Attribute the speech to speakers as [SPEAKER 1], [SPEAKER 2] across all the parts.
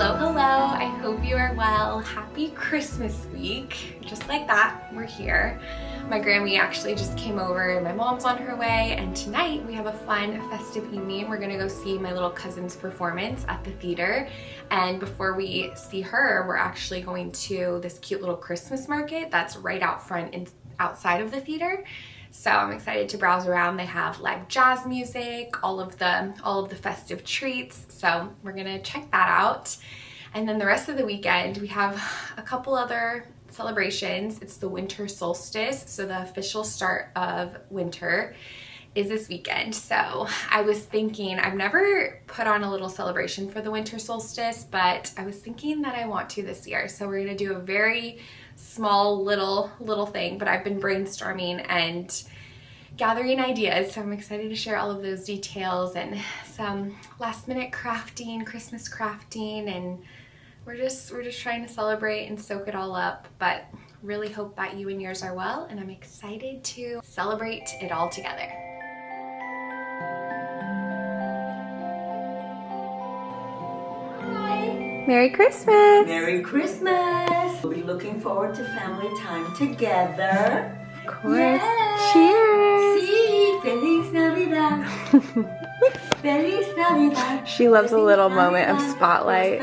[SPEAKER 1] Hello, hello. I hope you are well. Happy Christmas week. Just like that, we're here. My Grammy actually just came over and my mom's on her way, and tonight we have a fun festive evening. We're gonna go see my little cousin's performance at the theater, and before we see her, we're actually going to this cute little Christmas market that's right out front and outside of the theater. So I'm excited to browse around. They have like jazz music, all of the festive treats. So we're gonna check that out. And then the rest of the weekend, we have a couple other celebrations. It's the winter solstice, so the official start of winter is this weekend. So I was thinking, I've never put on a little celebration for the winter solstice, but I was thinking that I want to this year. So we're gonna do a very small little thing, but I've been brainstorming and gathering ideas, so I'm excited to share all of those details and some last minute crafting, Christmas crafting, and we're just trying to celebrate and soak it all up, but really hope that you and yours are well, and I'm excited to celebrate it all together. Merry Christmas!
[SPEAKER 2] Merry Christmas! We'll be looking forward to family time together.
[SPEAKER 1] Of course. Yes. Cheers!
[SPEAKER 2] Sí, Feliz Navidad! Feliz Navidad!
[SPEAKER 1] She loves
[SPEAKER 2] Feliz
[SPEAKER 1] a little
[SPEAKER 2] Navidad.
[SPEAKER 1] moment of spotlight.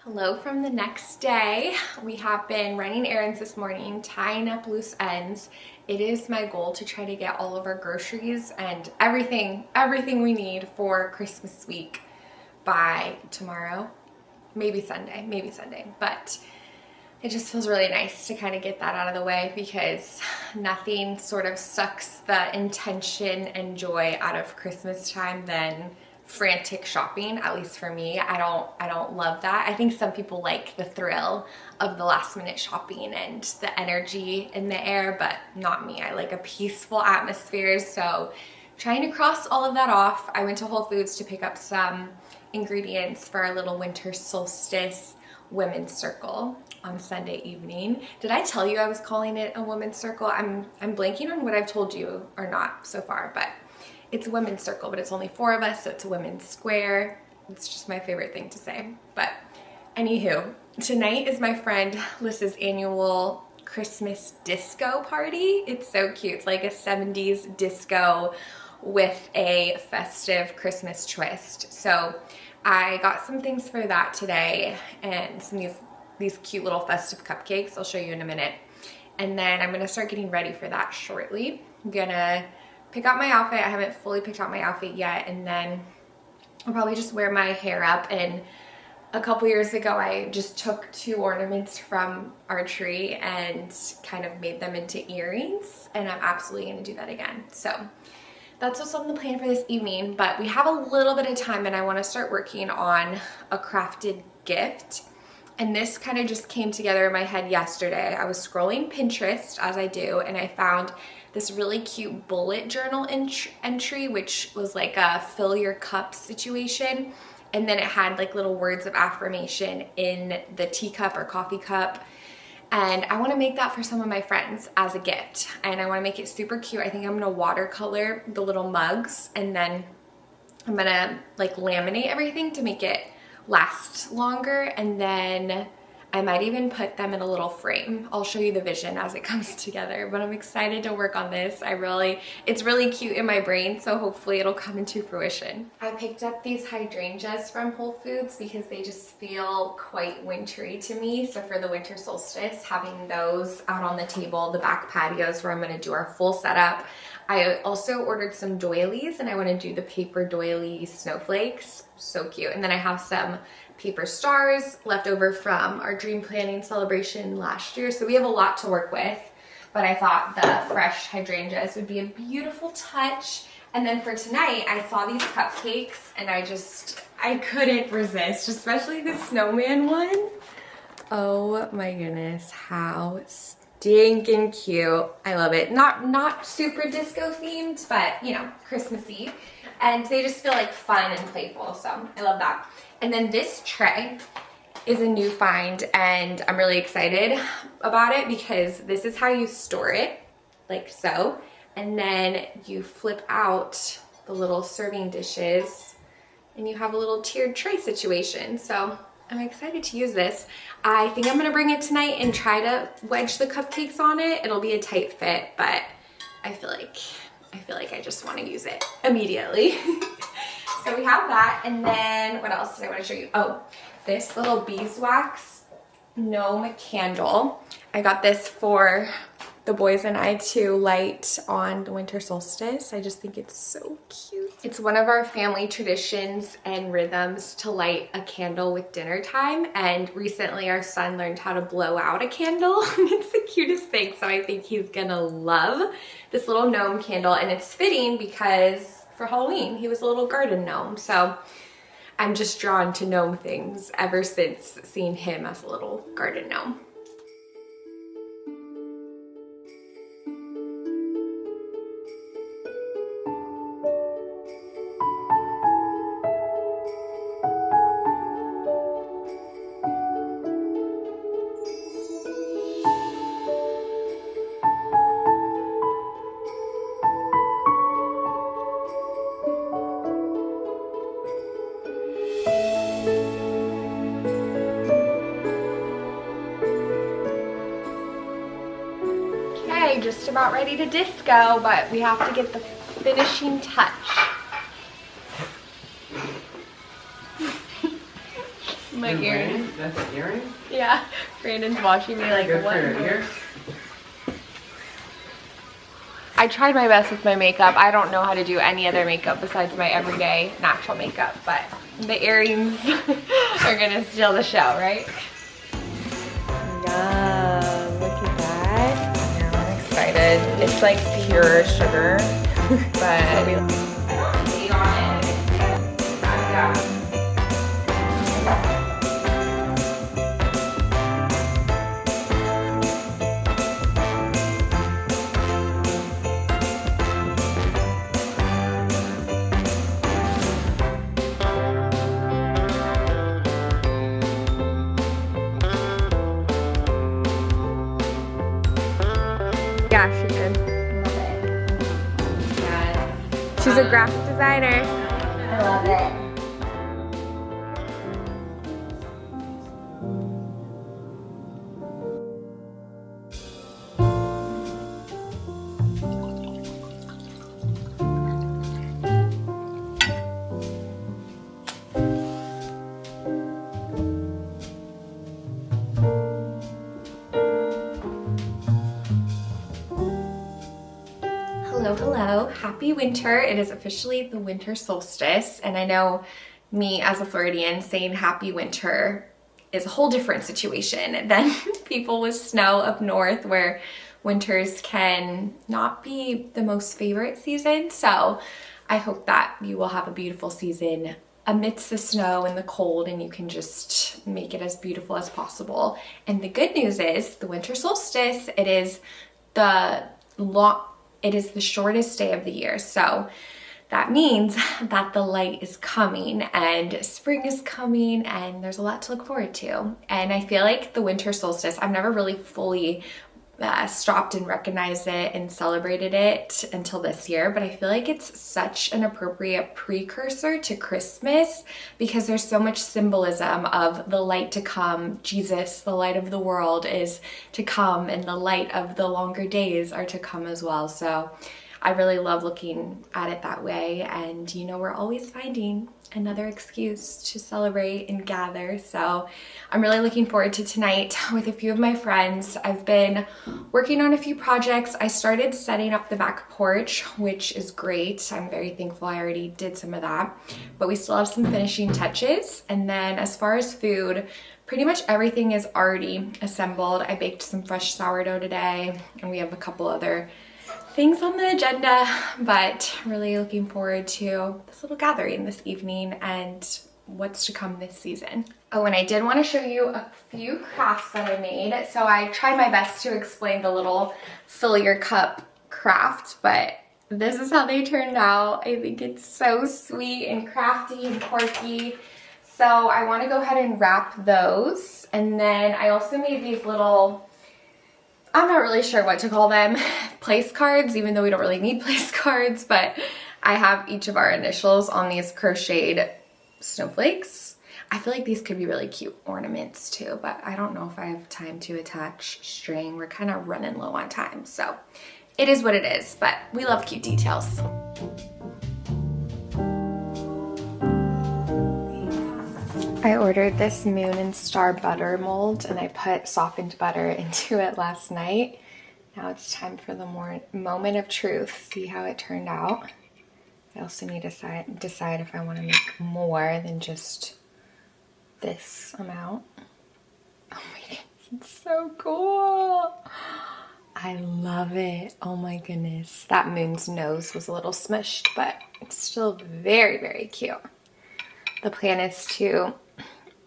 [SPEAKER 1] Hello from the next day. We have been running errands this morning, tying up loose ends. It is my goal to try to get all of our groceries and everything we need for Christmas week by tomorrow, maybe Sunday, but it just feels really nice to kind of get that out of the way because nothing sort of sucks the intention and joy out of Christmas time than frantic shopping. At least for me, I don't love that. I think some people like the thrill of the last minute shopping and the energy in the air, but not me. I like a peaceful atmosphere. So trying to cross all of that off, I went to Whole Foods to pick up some ingredients for our little winter solstice women's circle on Sunday evening. Did I tell you I was calling it a women's circle? I'm blanking on what I've told you or not so far, but it's a women's circle, but it's only 4 of us, so it's a women's square. It's just my favorite thing to say. But anywho, tonight is my friend Liz's annual Christmas disco party. It's so cute. It's like a 70s disco with a festive Christmas twist. So I got some things for that today and some these cute little festive cupcakes. I'll show you in a minute. And then I'm gonna start getting ready for that shortly. I'm gonna pick out my outfit. I haven't fully picked out my outfit yet, and then I'll probably just wear my hair up. And a couple years ago, I just took 2 ornaments from our tree and kind of made them into earrings, and I'm absolutely gonna do that again. So that's what's on the plan for this evening, but we have a little bit of time and I wanna start working on a crafted gift. And this kind of just came together in my head yesterday. I was scrolling Pinterest, as I do, and I found this really cute bullet journal entry, which was like a fill your cup situation. And then it had like little words of affirmation in the teacup or coffee cup. And I want to make that for some of my friends as a gift. And I want to make it super cute. I think I'm going to watercolor the little mugs, and then I'm going to like laminate everything to make it last longer, and then I might even put them in a little frame. I'll show you the vision as it comes together, but I'm excited to work on this. It's really cute in my brain, so hopefully it'll come into fruition. I picked up these hydrangeas from Whole Foods because they just feel quite wintry to me. So for the winter solstice, having those out on the table, the back patios where I'm gonna do our full setup. I also ordered some doilies, and I want to do the paper doily snowflakes. So cute. And then I have some paper stars left over from our dream planning celebration last year. So we have a lot to work with, but I thought the fresh hydrangeas would be a beautiful touch. And then for tonight, I saw these cupcakes and I couldn't resist, especially the snowman one. Oh my goodness, how stinking cute. I love it. Not super disco themed, but you know, Christmassy. And they just feel like fun and playful, so I love that. And then this tray is a new find, and I'm really excited about it because this is how you store it, like so. And then you flip out the little serving dishes and you have a little tiered tray situation. So I'm excited to use this. I think I'm gonna bring it tonight and try to wedge the cupcakes on it. It'll be a tight fit, but I feel like I just want to use it immediately. So we have that, and then what else did I want to show you? Oh, this little beeswax gnome candle. I got this for the boys and I to light on the winter solstice. I just think it's so cute. It's one of our family traditions and rhythms to light a candle with dinner time, and recently our son learned how to blow out a candle. It's the cutest thing, so I think he's gonna love this little gnome candle, and it's fitting because for Halloween he was a little garden gnome, so I'm just drawn to gnome things ever since seeing him as a little garden gnome. Just about ready to disco, but we have to get the finishing touch. My earrings.
[SPEAKER 3] That's an earring?
[SPEAKER 1] Yeah. Brandon's watching me like,
[SPEAKER 3] Good
[SPEAKER 1] what?
[SPEAKER 3] for your ears.
[SPEAKER 1] I tried my best with my makeup. I don't know how to do any other makeup besides my everyday natural makeup, but the earrings are gonna steal the show, right? Yeah, look at that. It's like pure sugar, but eat on it. Yeah. Yeah, she did. Love it. Yes. She's a graphic designer.
[SPEAKER 2] I love it.
[SPEAKER 1] Hello, hello. Happy winter. It is officially the winter solstice, and I know me as a Floridian saying happy winter is a whole different situation than people with snow up north where winters can not be the most favorite season. So I hope that you will have a beautiful season amidst the snow and the cold, and you can just make it as beautiful as possible. And the good news is the winter solstice, it is the shortest day of the year. So that means that the light is coming and spring is coming and there's a lot to look forward to. And I feel like the winter solstice, I've never really fully stopped and recognized it and celebrated it until this year, but I feel like it's such an appropriate precursor to Christmas because there's so much symbolism of the light to come. Jesus, the light of the world, is to come, and the light of the longer days are to come as well. So I really love looking at it that way, and you know, we're always finding another excuse to celebrate and gather. So I'm really looking forward to tonight with a few of my friends. I've been working on a few projects. I started setting up the back porch, which is great. I'm very thankful I already did some of that, but we still have some finishing touches. And then as far as food, pretty much everything is already assembled. I baked some fresh sourdough today, and we have a couple other things on the agenda, but really looking forward to this little gathering this evening and what's to come this season. Oh, and I did want to show you a few crafts that I made. So I tried my best to explain the little fill your cup craft, but this is how they turned out. I think it's so sweet and crafty and quirky. So I want to go ahead and wrap those. And then I also made these little, I'm not really sure what to call them, place cards, even though we don't really need place cards, but I have each of our initials on these crocheted snowflakes. I feel like these could be really cute ornaments too, but I don't know if I have time to attach string. We're kind of running low on time, so it is what it is, but we love cute details. I ordered this moon and star butter mold, and I put softened butter into it last night. Now it's time for the moment of truth. See how it turned out. I also need to decide if I want to make more than just this amount. Oh my goodness, it's so cool. I love it. Oh my goodness. That moon's nose was a little smushed, but it's still very, very cute. The plan is to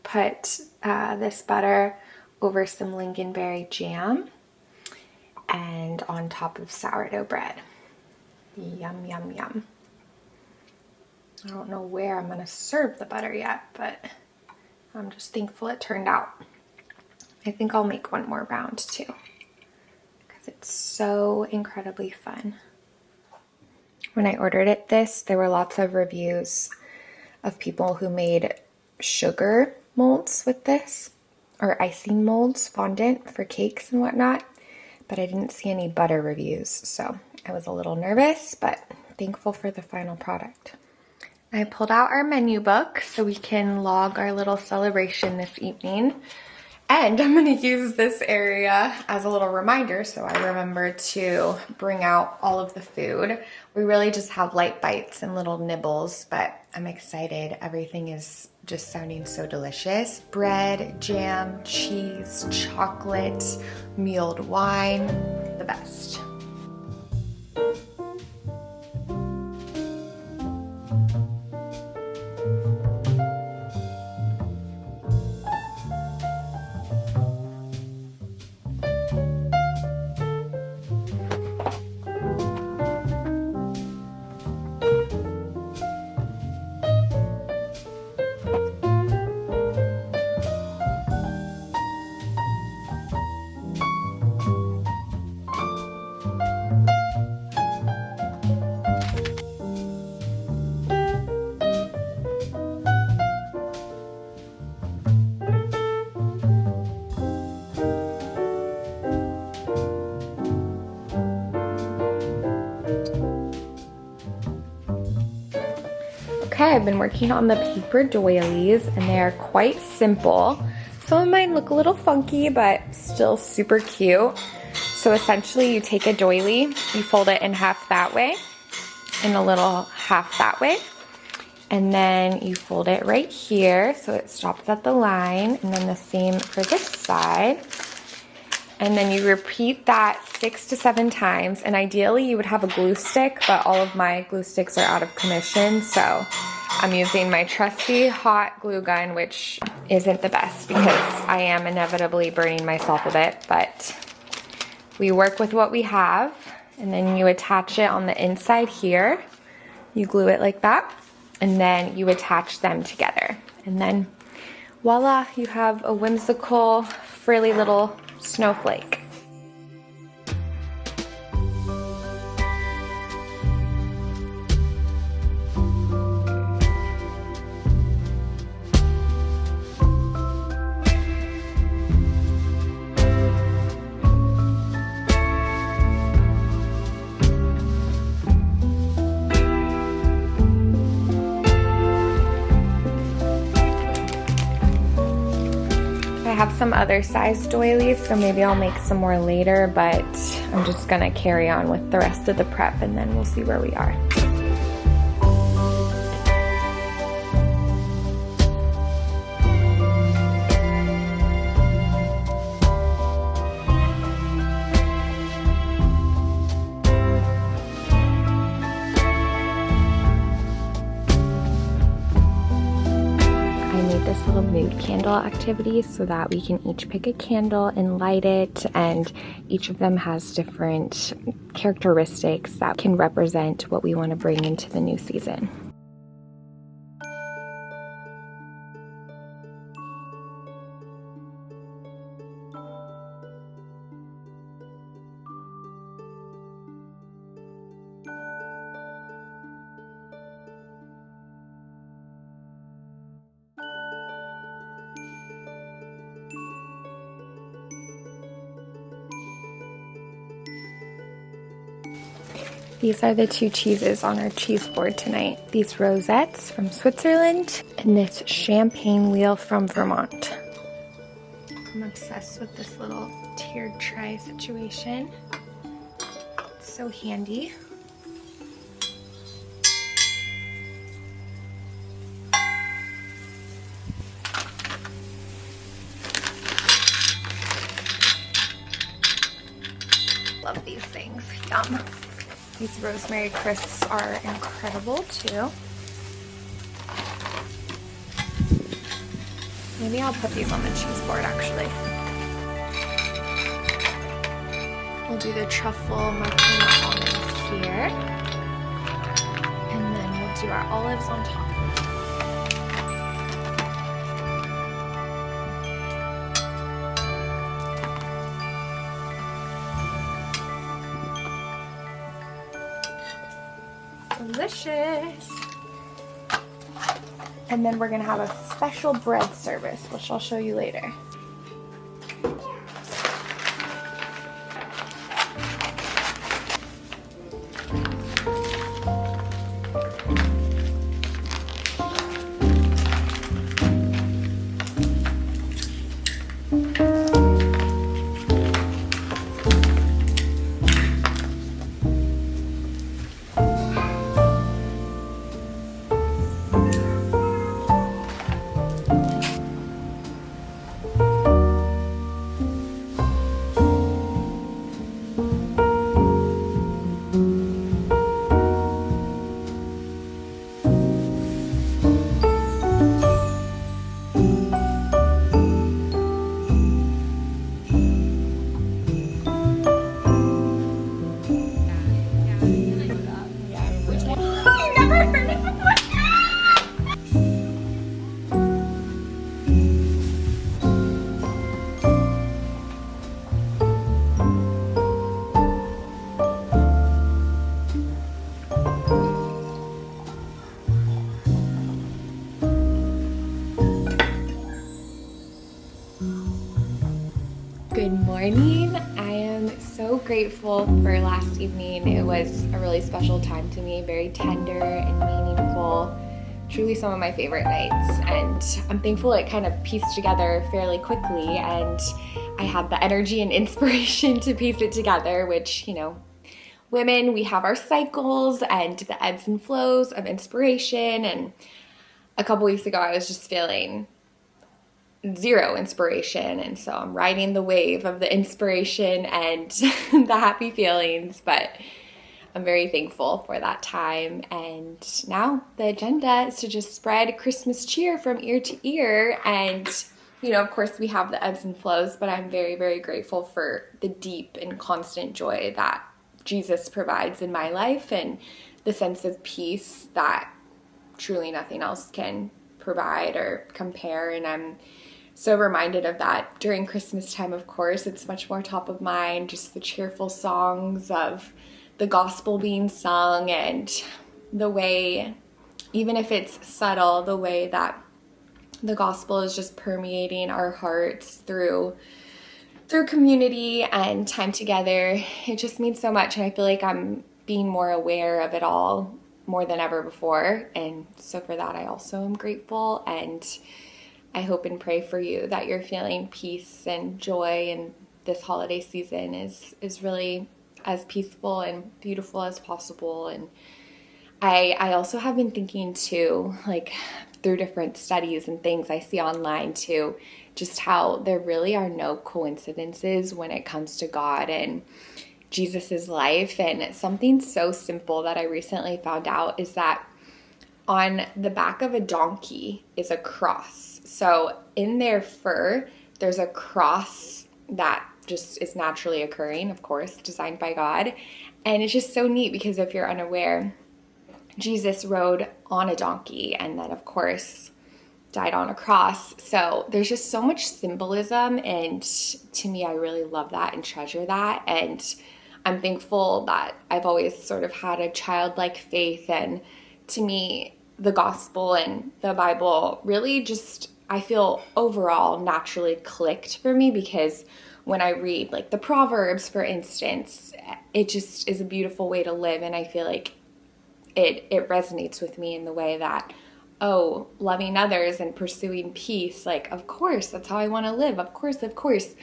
[SPEAKER 1] put this butter over some lingonberry jam and on top of sourdough bread. Yum, yum, yum. I don't know where I'm gonna serve the butter yet, but I'm just thankful it turned out. I think I'll make one more round too, because it's so incredibly fun. When I ordered this, there were lots of reviews of people who made sugar molds with this, or icing molds, fondant for cakes and whatnot, but I didn't see any butter reviews, so I was a little nervous, but thankful for the final product. I pulled out our menu book so we can log our little celebration this evening, and I'm going to use this area as a little reminder so I remember to bring out all of the food. We really just have light bites and little nibbles, but I'm excited. Everything is just sounding so delicious. Bread, jam, cheese, chocolate, mulled wine, the best. Okay, I've been working on the paper doilies and they are quite simple. Some of mine look a little funky, but still super cute. So So essentially you take a doily, you fold it in half that way, and a little half that way. And then you fold it right here so it stops at the line, and then the same for this side. And then you repeat that 6 to 7 times, and ideally you would have a glue stick, but all of my glue sticks are out of commission, so I'm using my trusty hot glue gun, which isn't the best because I am inevitably burning myself a bit, but we work with what we have. And then you attach it on the inside here. You glue it like that, and then you attach them together. And then voila, you have a whimsical, frilly little snowflake. I have some other size doilies, so maybe I'll make some more later, but I'm just gonna carry on with the rest of the prep and then we'll see where we are. This little mood candle activity so that we can each pick a candle and light it, and each of them has different characteristics that can represent what we want to bring into the new season. These are the 2 cheeses on our cheese board tonight. These rosettes from Switzerland and this champagne wheel from Vermont. I'm obsessed with this little tiered tray situation. It's so handy. Love these things, yum. These rosemary crisps are incredible too. Maybe I'll put these on the cheese board actually. We'll do the truffle mozzarella almonds here. And then we'll do our olives on top. Delicious. And then we're gonna have a special bread service, which I'll show you later. Good morning. I am so grateful for last evening. It was a really special time to me, very tender and meaningful. Truly some of my favorite nights, and I'm thankful it kind of pieced together fairly quickly, and I had the energy and inspiration to piece it together, which, you know, women, we have our cycles and the ebbs and flows of inspiration. And a couple weeks ago, I was just feeling zero inspiration. And so I'm riding the wave of the inspiration and the happy feelings, but I'm very thankful for that time. And now the agenda is to just spread Christmas cheer from ear to ear. And, you know, of course we have the ebbs and flows, but I'm very, very grateful for the deep and constant joy that Jesus provides in my life and the sense of peace that truly nothing else can provide or compare. And I'm so reminded of that during Christmas time. Of course, it's much more top of mind, just the cheerful songs of the gospel being sung, and the way, even if it's subtle, the way that the gospel is just permeating our hearts through community and time together. It just means so much, and I feel like I'm being more aware of it all more than ever before. And so for that, I also am grateful, and I hope and pray for you that you're feeling peace and joy, and this holiday season is really as peaceful and beautiful as possible. And I also have been thinking too, like through different studies and things I see online too, just how there really are no coincidences when it comes to God and Jesus's life. And something so simple that I recently found out is that on the back of a donkey is a cross. So in their fur, there's a cross that just is naturally occurring, of course, designed by God. And it's just so neat because if you're unaware, Jesus rode on a donkey and then, of course, died on a cross. So there's just so much symbolism, and to me, I really love that and treasure that. And I'm thankful that I've always sort of had a childlike faith, and to me, the gospel and the Bible really just, I feel overall naturally clicked for me, because when I read like the Proverbs, for instance, it just is a beautiful way to live. And I feel like it resonates with me in the way that, oh, loving others and pursuing peace, like, of course, that's how I want to live. Of course.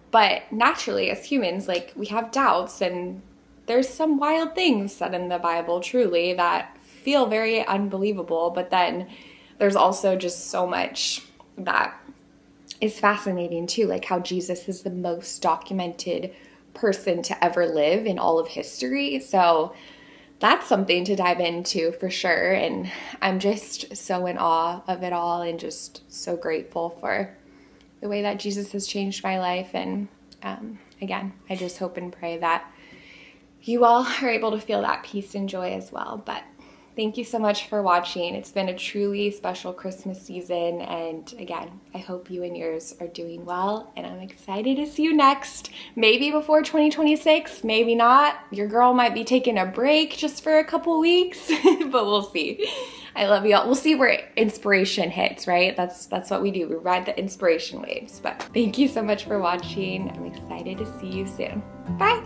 [SPEAKER 1] But naturally, as humans, like, we have doubts, and there's some wild things said in the Bible, truly, that feel very unbelievable. But then there's also just so much that is fascinating too, like how Jesus is the most documented person to ever live in all of history. So that's something to dive into for sure. And I'm just so in awe of it all, and just so grateful for the way that Jesus has changed my life. And again, I just hope and pray that you all are able to feel that peace and joy as well. But thank you so much for watching. It's been a truly special Christmas season. And again, I hope you and yours are doing well. And I'm excited to see you next. Maybe before 2026, maybe not. Your girl might be taking a break just for a couple weeks, but we'll see. I love you all. We'll see where inspiration hits, right? That's what we do. We ride the inspiration waves. But thank you so much for watching. I'm excited to see you soon. Bye.